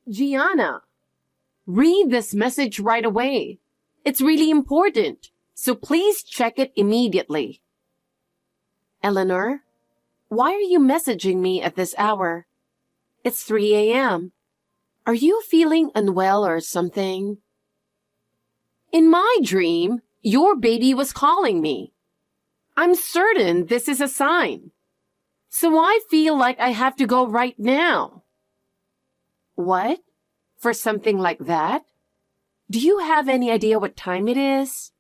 Gianna, read this message right away. It's really important, so please check it immediately. Eleanor, why are you messaging me at this hour? It's 3 a.m. Are you feeling unwell or something? In my dream, your baby was calling me. I'm certain this is a sign. So I feel like I have to go right now. What? For something like that? Do you have any idea what time it is?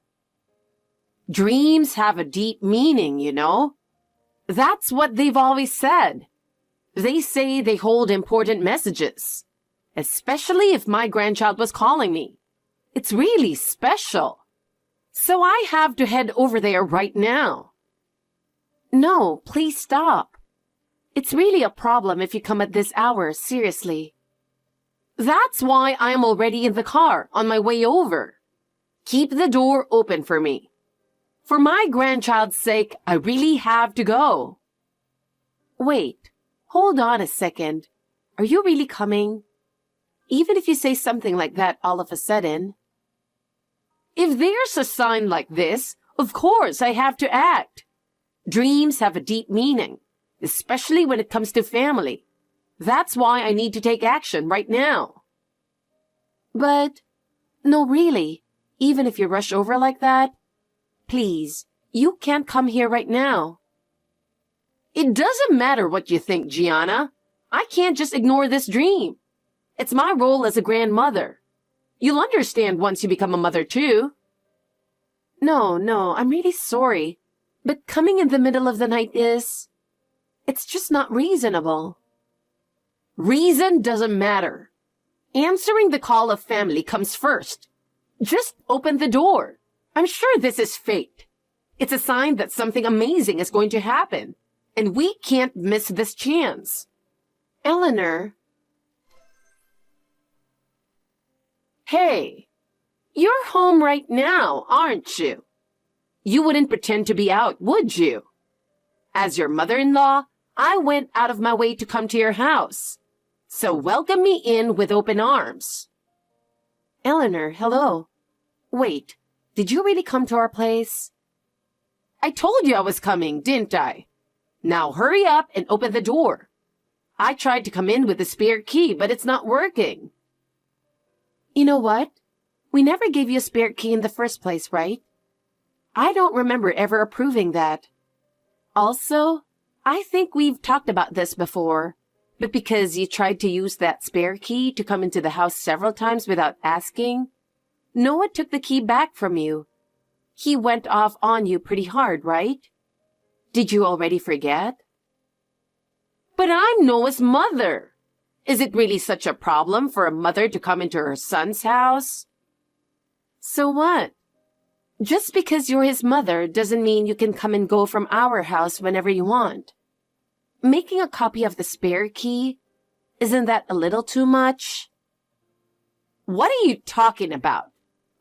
Dreams have a deep meaning, you know. That's what they've always said. They say they hold important messages, especially if my grandchild was calling me. It's really special. So I have to head over there right now. No, please stop. It's really a problem if you come at this hour, seriously. That's why I'm already in the car on my way over. Keep the door open for me. For my grandchild's sake, I really have to go. Wait, hold on a second. Are you really coming? Even if you say something like that all of a sudden. If there's a sign like this, of course I have to act. Dreams have a deep meaning, especially when it comes to family. That's why I need to take action right now. But, no really, even if you rush over like that, please, you can't come here right now. It doesn't matter what you think, Gianna. I can't just ignore this dream. It's my role as a grandmother. You'll understand once you become a mother too. No, I'm really sorry. But coming in the middle of the night it's just not reasonable. Reason doesn't matter. Answering the call of family comes first. Just open the door. I'm sure this is fate. It's a sign that something amazing is going to happen, and we can't miss this chance. Eleanor. Hey, you're home right now, aren't you? You wouldn't pretend to be out, would you? As your mother-in-law, I went out of my way to come to your house. So welcome me in with open arms. Eleanor, hello. Wait, did you really come to our place? I told you I was coming, didn't I? Now hurry up and open the door. I tried to come in with the spare key, but it's not working. You know what? We never gave you a spare key in the first place, right? I don't remember ever approving that. Also, I think we've talked about this before, but because you tried to use that spare key to come into the house several times without asking, Noah took the key back from you. He went off on you pretty hard, right? Did you already forget? But I'm Noah's mother. Is it really such a problem for a mother to come into her son's house? So what? Just because you're his mother doesn't mean you can come and go from our house whenever you want. Making a copy of the spare key, isn't that a little too much? What are you talking about?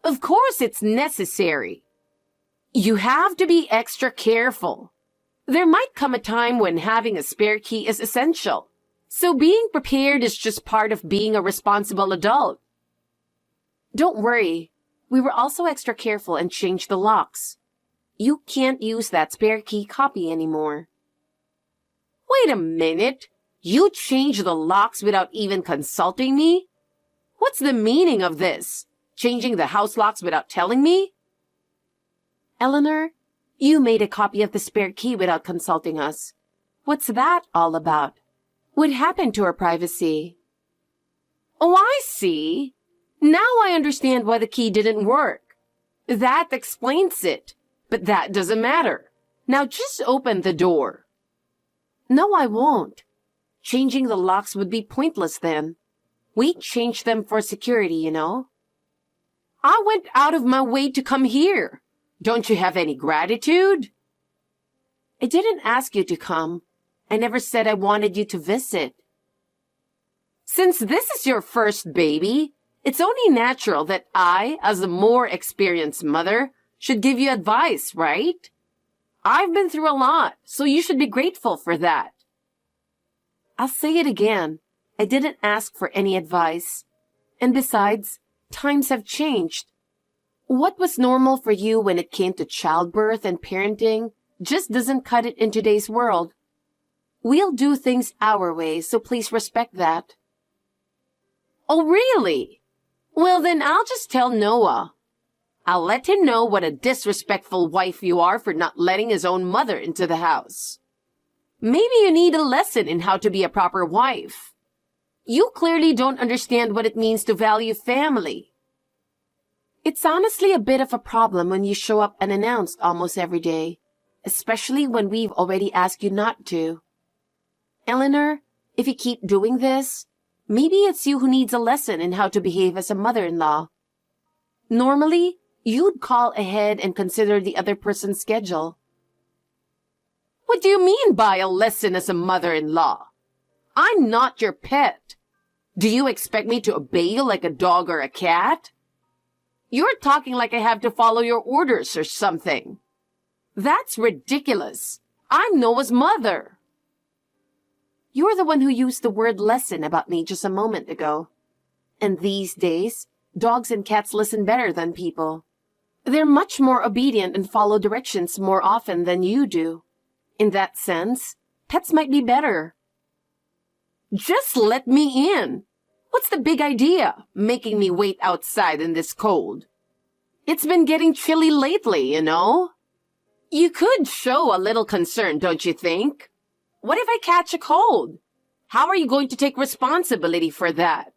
Of course it's necessary. You have to be extra careful. There might come a time when having a spare key is essential. So being prepared is just part of being a responsible adult. Don't worry. We were also extra careful and changed the locks. You can't use that spare key copy anymore. Wait a minute. You changed the locks without even consulting me? What's the meaning of this? Changing the house locks without telling me? Eleanor, you made a copy of the spare key without consulting us. What's that all about? What happened to our privacy? Oh, I see. Now I understand why the key didn't work. That explains it. But that doesn't matter. Now just open the door. No, I won't. Changing the locks would be pointless then. We changed them for security, you know. I went out of my way to come here. Don't you have any gratitude? I didn't ask you to come. I never said I wanted you to visit. Since this is your first baby, it's only natural that I, as a more experienced mother, should give you advice, right? I've been through a lot, so you should be grateful for that. I'll say it again. I didn't ask for any advice. And besides, times have changed. What was normal for you when it came to childbirth and parenting just doesn't cut it in today's world. We'll do things our way, so please respect that. Oh, really? Well, then I'll just tell Noah. I'll let him know what a disrespectful wife you are for not letting his own mother into the house. Maybe you need a lesson in how to be a proper wife. You clearly don't understand what it means to value family. It's honestly a bit of a problem when you show up unannounced almost every day, especially when we've already asked you not to. Eleanor, if you keep doing this, maybe it's you who needs a lesson in how to behave as a mother-in-law. Normally, you'd call ahead and consider the other person's schedule. What do you mean by a lesson as a mother-in-law? I'm not your pet. Do you expect me to obey you like a dog or a cat? You're talking like I have to follow your orders or something. That's ridiculous. I'm Noah's mother. You're the one who used the word lesson about me just a moment ago. And these days, dogs and cats listen better than people. They're much more obedient and follow directions more often than you do. In that sense, pets might be better. Just let me in. What's the big idea, making me wait outside in this cold? It's been getting chilly lately, you know. You could show a little concern, don't you think? What if I catch a cold? How are you going to take responsibility for that?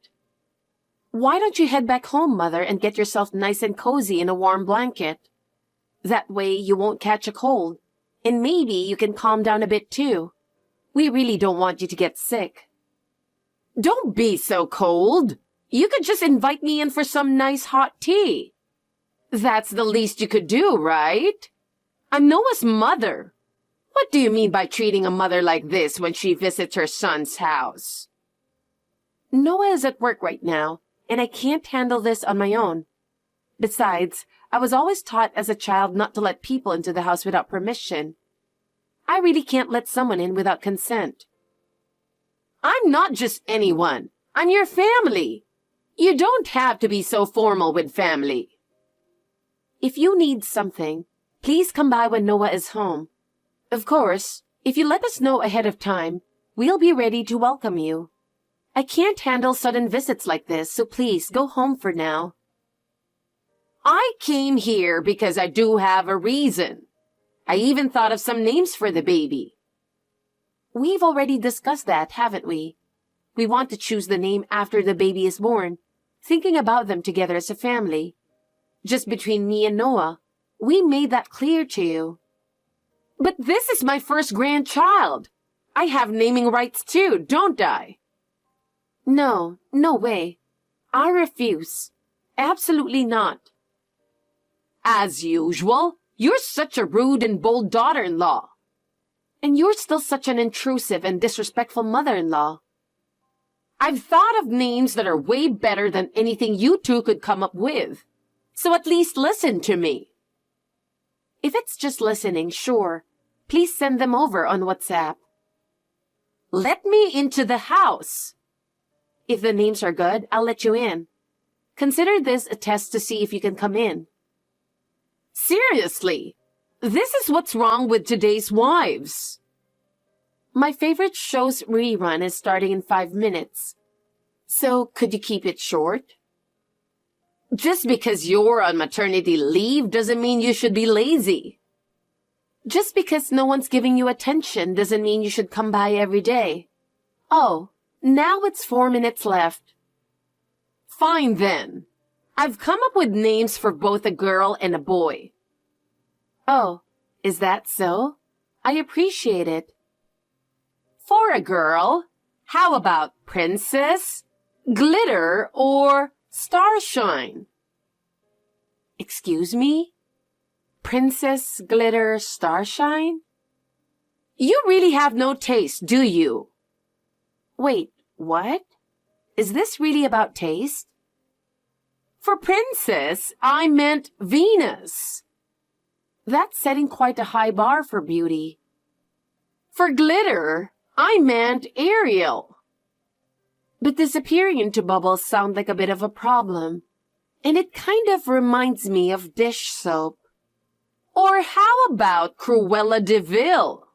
Why don't you head back home, Mother, and get yourself nice and cozy in a warm blanket? That way you won't catch a cold, and maybe you can calm down a bit too. We really don't want you to get sick. Don't be so cold. You could just invite me in for some nice hot tea. That's the least you could do, right? I'm Noah's mother. What do you mean by treating a mother like this when she visits her son's house? Noah is at work right now, and I can't handle this on my own. Besides, I was always taught as a child not to let people into the house without permission. I really can't let someone in without consent. I'm not just anyone. I'm your family. You don't have to be so formal with family. If you need something, please come by when Noah is home. Of course, if you let us know ahead of time, we'll be ready to welcome you. I can't handle sudden visits like this, so please go home for now. I came here because I do have a reason. I even thought of some names for the baby. We've already discussed that, haven't we? We want to choose the name after the baby is born, thinking about them together as a family. Just between me and Noah, we made that clear to you. But this is my first grandchild. I have naming rights too, don't I? No way. I refuse. Absolutely not. As usual, you're such a rude and bold daughter-in-law. And you're still such an intrusive and disrespectful mother-in-law. I've thought of names that are way better than anything you two could come up with. So at least listen to me. If it's just listening, sure. Please send them over on WhatsApp. Let me into the house. If the names are good, I'll let you in. Consider this a test to see if you can come in. Seriously, this is what's wrong with today's wives. My favorite show's rerun is starting in 5 minutes. So could you keep it short? Just because you're on maternity leave doesn't mean you should be lazy. Just because no one's giving you attention doesn't mean you should come by every day. Oh, now it's 4 minutes left. Fine then. I've come up with names for both a girl and a boy. Oh, is that so? I appreciate it. For a girl, how about Princess, Glitter, or Starshine? Excuse me? Princess, Glitter, Starshine? You really have no taste, do you? Wait, what? Is this really about taste? For Princess, I meant Venus. That's setting quite a high bar for beauty. For Glitter, I meant Ariel. But disappearing into bubbles sound like a bit of a problem. And it kind of reminds me of dish soap. Or how about Cruella de Vil?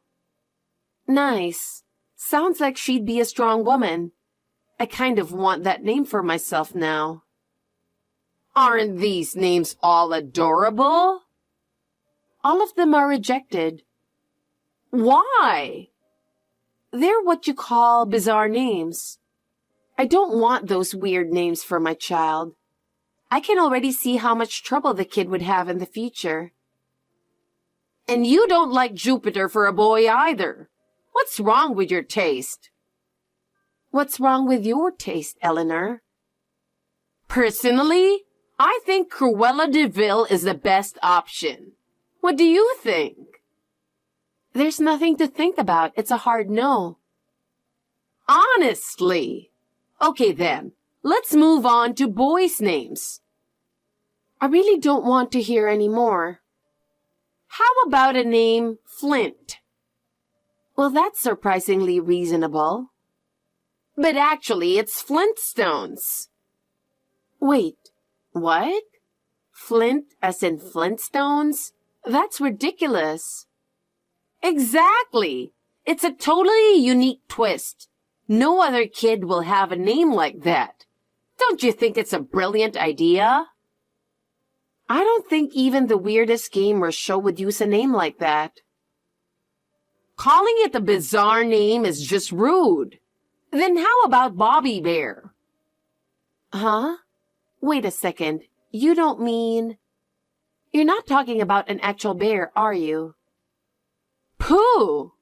Nice. Sounds like she'd be a strong woman. I kind of want that name for myself now. Aren't these names all adorable? All of them are rejected. Why? They're what you call bizarre names. I don't want those weird names for my child. I can already see how much trouble the kid would have in the future. And you don't like Jupiter for a boy either. What's wrong with your taste? What's wrong with your taste, Eleanor? Personally, I think Cruella de Vil is the best option. What do you think? There's nothing to think about. It's a hard no. Honestly. Okay then, let's move on to boys' names. I really don't want to hear any more. How about a name Flint? Well, that's surprisingly reasonable. But actually, it's Flintstones. Wait, what? Flint as in Flintstones? That's ridiculous. Exactly. It's a totally unique twist. No other kid will have a name like that. Don't you think it's a brilliant idea? I don't think even the weirdest game or show would use a name like that. Calling it a bizarre name is just rude. Then how about Bobby Bear? Huh? Wait a second. You don't mean... You're not talking about an actual bear, are you? Pooh!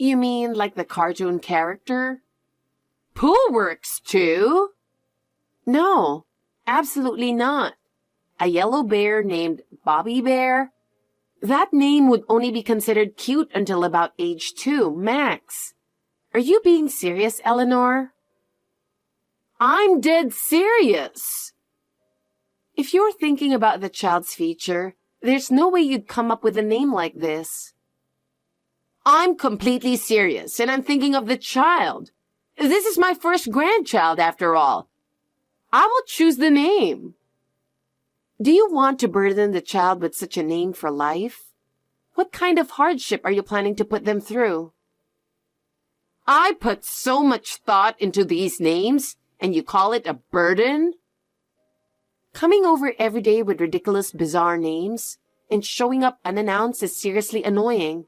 You mean like the cartoon character? Pooh works too. No, absolutely not. A yellow bear named Bobby Bear? That name would only be considered cute until about age 2, max. Are you being serious, Eleanor? I'm dead serious. If you're thinking about the child's future, there's no way you'd come up with a name like this. I'm completely serious, and I'm thinking of the child. This is my first grandchild, after all. I will choose the name. Do you want to burden the child with such a name for life? What kind of hardship are you planning to put them through? I put so much thought into these names, and you call it a burden? Coming over every day with ridiculous, bizarre names and showing up unannounced is seriously annoying.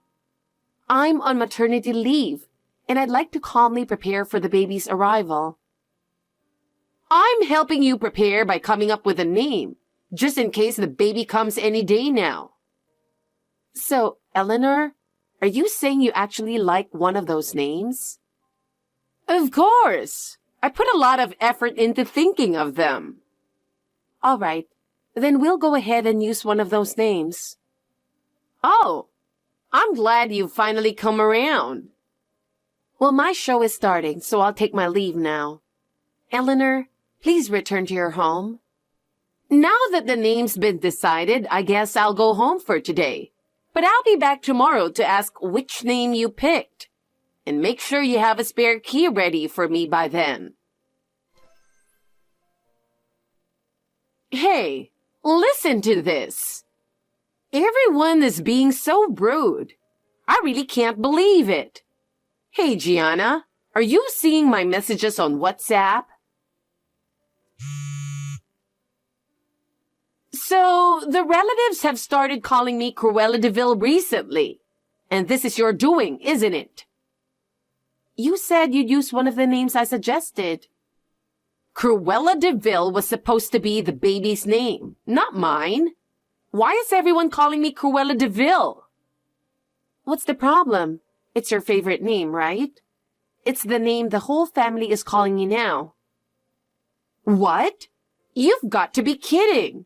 I'm on maternity leave, and I'd like to calmly prepare for the baby's arrival. I'm helping you prepare by coming up with a name, just in case the baby comes any day now. So, Eleanor, are you saying you actually like one of those names? Of course. I put a lot of effort into thinking of them. All right, then we'll go ahead and use one of those names. Oh, I'm glad you've finally come around. Well, my show is starting, so I'll take my leave now. Eleanor, please return to your home. Now that the name's been decided, I guess I'll go home for today. But I'll be back tomorrow to ask which name you picked. And make sure you have a spare key ready for me by then. Hey, listen to this. Everyone is being so rude. I really can't believe it. Hey, Gianna, are you seeing my messages on WhatsApp? So, the relatives have started calling me Cruella de Vil recently. And this is your doing, isn't it? You said you'd use one of the names I suggested. Cruella de Vil was supposed to be the baby's name, not mine. Why is everyone calling me Cruella de Vil? What's the problem? It's your favorite name, right? It's the name the whole family is calling you now. What? You've got to be kidding.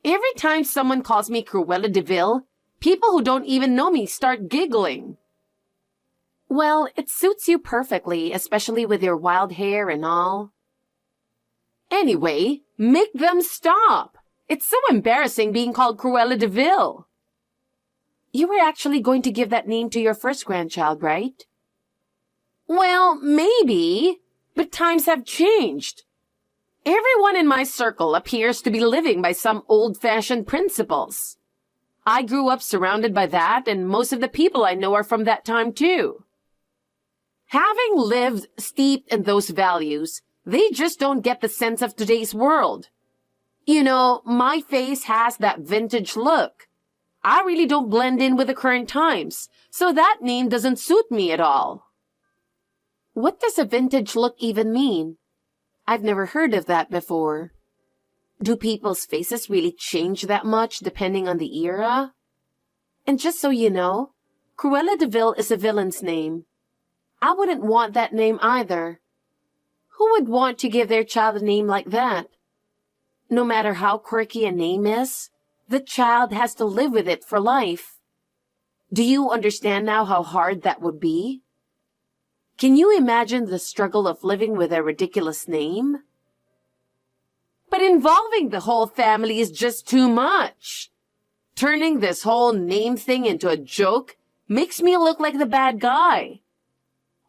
Every time someone calls me Cruella de Vil, people who don't even know me start giggling. Well, it suits you perfectly, especially with your wild hair and all. Anyway, make them stop. It's so embarrassing being called Cruella de Vil. You were actually going to give that name to your first grandchild, right? Well, maybe. But times have changed. Everyone in my circle appears to be living by some old-fashioned principles. I grew up surrounded by that, and most of the people I know are from that time too. Having lived steeped in those values, they just don't get the sense of today's world. You know, my face has that vintage look. I really don't blend in with the current times, so that name doesn't suit me at all. What does a vintage look even mean? I've never heard of that before. Do people's faces really change that much depending on the era? And just so you know, Cruella de Vil is a villain's name. I wouldn't want that name either. Who would want to give their child a name like that? No matter how quirky a name is, the child has to live with it for life. Do you understand now how hard that would be? Can you imagine the struggle of living with a ridiculous name? But involving the whole family is just too much. Turning this whole name thing into a joke makes me look like the bad guy.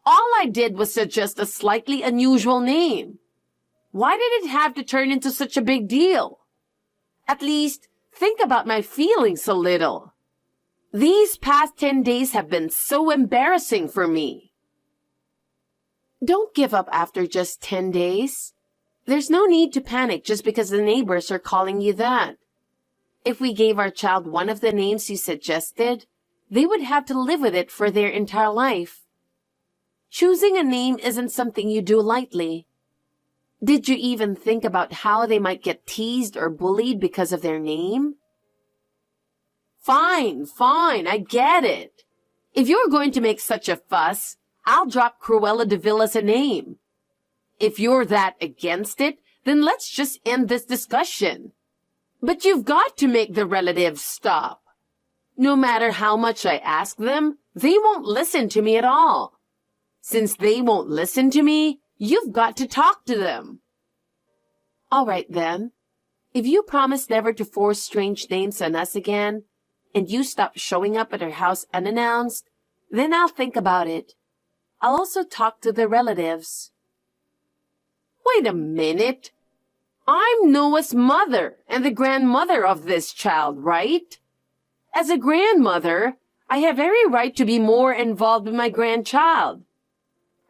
All I did was suggest a slightly unusual name. Why did it have to turn into such a big deal? At least, think about my feelings a little. These past 10 days have been so embarrassing for me. Don't give up after just 10 days. There's no need to panic just because the neighbors are calling you that. If we gave our child one of the names you suggested, they would have to live with it for their entire life. Choosing a name isn't something you do lightly. Did you even think about how they might get teased or bullied because of their name? Fine, I get it. If you're going to make such a fuss, I'll drop Cruella de Vil as a name. If you're that against it, then let's just end this discussion. But you've got to make the relatives stop. No matter how much I ask them, they won't listen to me at all. Since they won't listen to me, you've got to talk to them. All right then. If you promise never to force strange names on us again, and you stop showing up at our house unannounced, then I'll think about it. I'll also talk to the relatives. Wait a minute. I'm Noah's mother and the grandmother of this child, right? As a grandmother, I have every right to be more involved with my grandchild.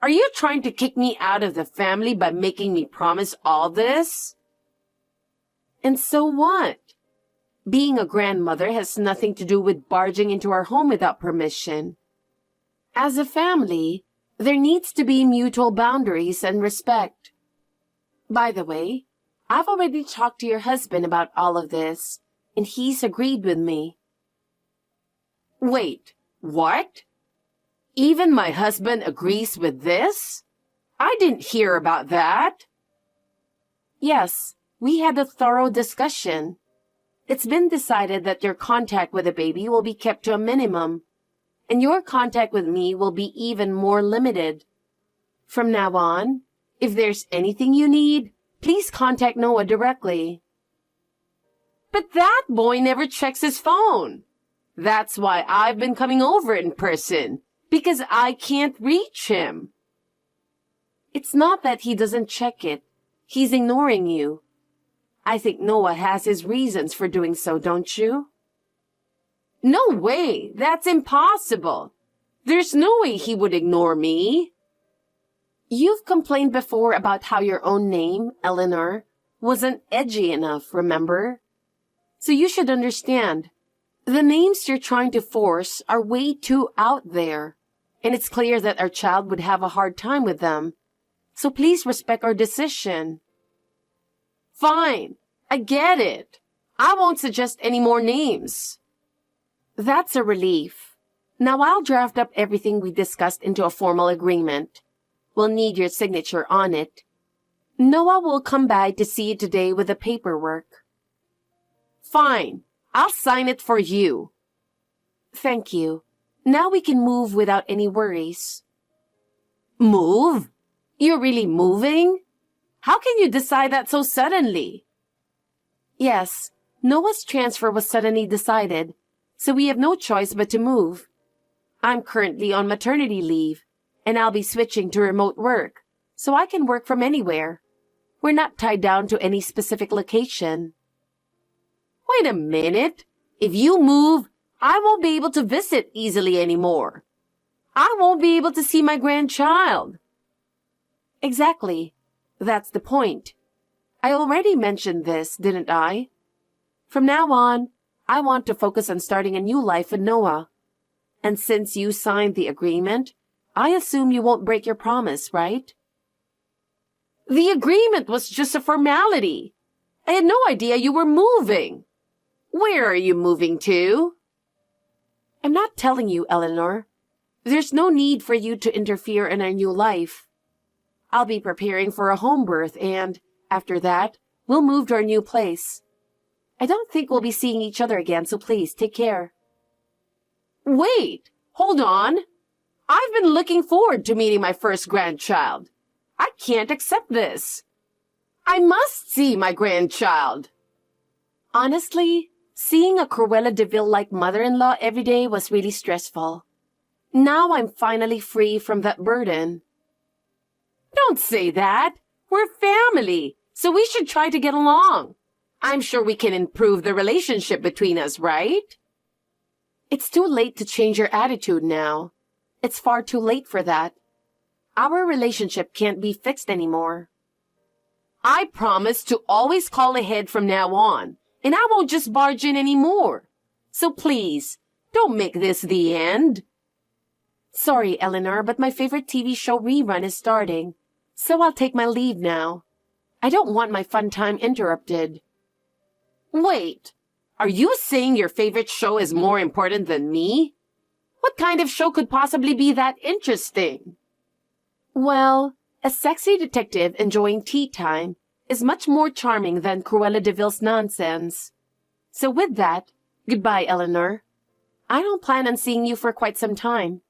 Are you trying to kick me out of the family by making me promise all this? And so what? Being a grandmother has nothing to do with barging into our home without permission. As a family, there needs to be mutual boundaries and respect. By the way, I've already talked to your husband about all of this, and he's agreed with me. Wait, what? Even my husband agrees with this? I didn't hear about that. Yes, we had a thorough discussion. It's been decided that your contact with the baby will be kept to a minimum, and your contact with me will be even more limited. From now on, if there's anything you need, please contact Noah directly. But that boy never checks his phone. That's why I've been coming over in person, because I can't reach him. It's not that he doesn't check it. He's ignoring you. I think Noah has his reasons for doing so, don't you? No way! That's impossible! There's no way he would ignore me. You've complained before about how your own name, Eleanor, wasn't edgy enough, remember? So you should understand. The names you're trying to force are way too out there, and it's clear that our child would have a hard time with them. So please respect our decision. Fine, I get it. I won't suggest any more names. That's a relief. Now I'll draft up everything we discussed into a formal agreement. We'll need your signature on it. Noah will come by to see you today with the paperwork. Fine, I'll sign it for you. Thank you. Now we can move without any worries. Move? You're really moving? How can you decide that so suddenly? Yes, Noah's transfer was suddenly decided, so we have no choice but to move. I'm currently on maternity leave, and I'll be switching to remote work, so I can work from anywhere. We're not tied down to any specific location. Wait a minute. If you move, I won't be able to visit easily anymore. I won't be able to see my grandchild. Exactly. That's the point. I already mentioned this, didn't I? From now on, I want to focus on starting a new life with Noah. And since you signed the agreement, I assume you won't break your promise, right? The agreement was just a formality. I had no idea you were moving. Where are you moving to? I'm not telling you, Eleanor. There's no need for you to interfere in our new life. I'll be preparing for a home birth and, after that, we'll move to our new place. I don't think we'll be seeing each other again, so please, take care. Wait, hold on. I've been looking forward to meeting my first grandchild. I can't accept this. I must see my grandchild. Honestly, seeing a Cruella de Vil-like mother-in-law every day was really stressful. Now I'm finally free from that burden. Don't say that. We're family, so we should try to get along. I'm sure we can improve the relationship between us, right? It's too late to change your attitude now. It's far too late for that. Our relationship can't be fixed anymore. I promise to always call ahead from now on, and I won't just barge in anymore. So please, don't make this the end. Sorry, Eleanor, but my favorite TV show rerun is starting, so I'll take my leave now. I don't want my fun time interrupted. Wait, are you saying your favorite show is more important than me? What kind of show could possibly be that interesting? Well, a sexy detective enjoying tea time is much more charming than Cruella de Vil's nonsense. So with that, goodbye, Eleanor. I don't plan on seeing you for quite some time.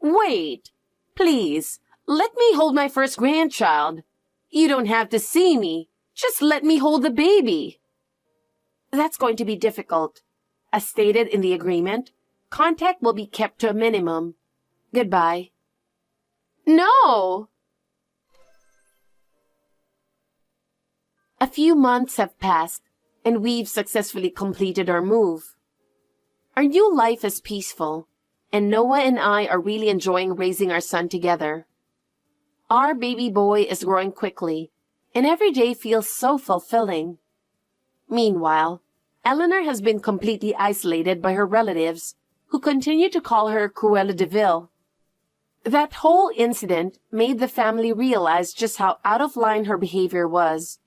Wait, please, let me hold my first grandchild. You don't have to see me. Just let me hold the baby. That's going to be difficult. As stated in the agreement, contact will be kept to a minimum. Goodbye. No! A few months have passed, and we've successfully completed our move. Our new life is peaceful, and Noah and I are really enjoying raising our son together. Our baby boy is growing quickly, and every day feels so fulfilling. Meanwhile, Eleanor has been completely isolated by her relatives, who continue to call her Cruella de Vil. That whole incident made the family realize just how out of line her behavior was,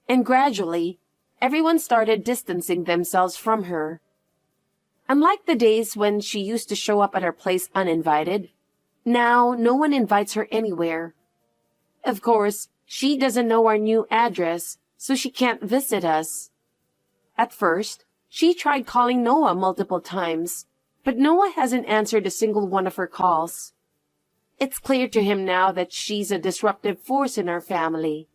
and gradually, everyone started distancing themselves from her. Unlike the days when she used to show up at our place uninvited, now no one invites her anywhere. Of course, she doesn't know our new address, so she can't visit us. At first, she tried calling Noah multiple times, but Noah hasn't answered a single one of her calls. It's clear to him now that she's a disruptive force in our family.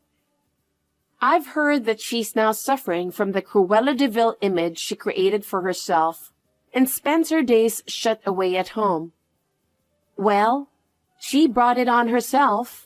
I've heard that she's now suffering from the Cruella de Vil image she created for herself and spends her days shut away at home. Well, she brought it on herself.